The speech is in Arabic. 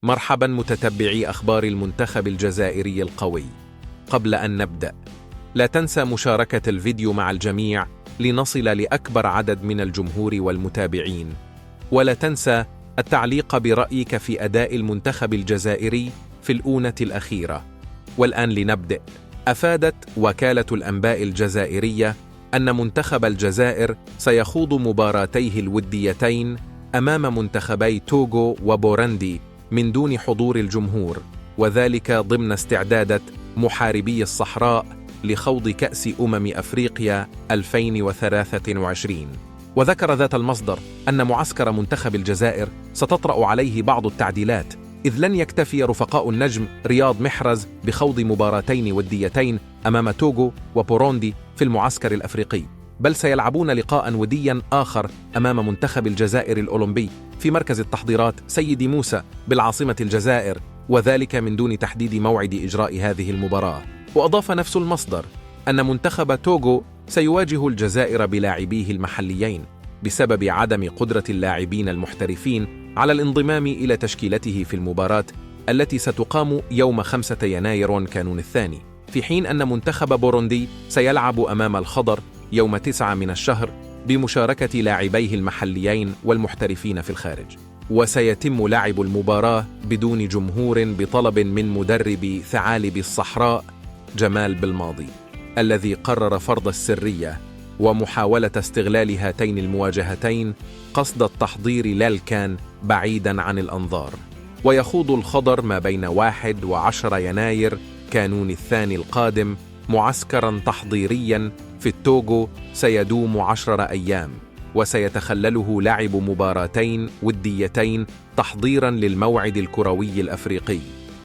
مرحبا متتبعي أخبار المنتخب الجزائري القوي. قبل أن نبدأ، لا تنسى مشاركة الفيديو مع الجميع لنصل لأكبر عدد من الجمهور والمتابعين، ولا تنسى التعليق برأيك في أداء المنتخب الجزائري في الأونة الأخيرة. والآن لنبدأ. أفادت وكالة الأنباء الجزائرية أن منتخب الجزائر سيخوض مباراتيه الوديتين أمام منتخبي توغو وبوروندي من دون حضور الجمهور، وذلك ضمن استعدادات محاربي الصحراء لخوض كأس أفريقيا 2023. وذكر ذات المصدر أن معسكر منتخب الجزائر ستطرأ عليه بعض التعديلات، إذ لن يكتفي رفقاء النجم رياض محرز بخوض مباراتين وديتين أمام توغو وبوروندي في المعسكر الأفريقي، بل سيلعبون لقاء وديا آخر أمام منتخب الجزائر الأولمبي في مركز التحضيرات سيدي موسى بالعاصمة الجزائر، وذلك من دون تحديد موعد إجراء هذه المباراة. وأضاف نفس المصدر أن منتخب توغو سيواجه الجزائر بلاعبيه المحليين بسبب عدم قدرة اللاعبين المحترفين على الانضمام إلى تشكيلته في المباراة التي ستقام يوم 5 يناير كانون الثاني، في حين أن منتخب بوروندي سيلعب أمام الخضر يوم 9 من الشهر بمشاركة لاعبيه المحليين والمحترفين في الخارج. وسيتم لعب المباراة بدون جمهور بطلب من مدرب ثعالب الصحراء جمال بالماضي، الذي قرر فرض السرية ومحاولة استغلال هاتين المواجهتين قصد التحضير للكان بعيدا عن الأنظار. ويخوض الخضر ما بين 1 و10 يناير كانون الثاني القادم معسكرا تحضيريا في التوغو سيدوم 10 أيام، وسيتخلله لعب مباراتين وديتين تحضيرا للموعد الكروي الأفريقي.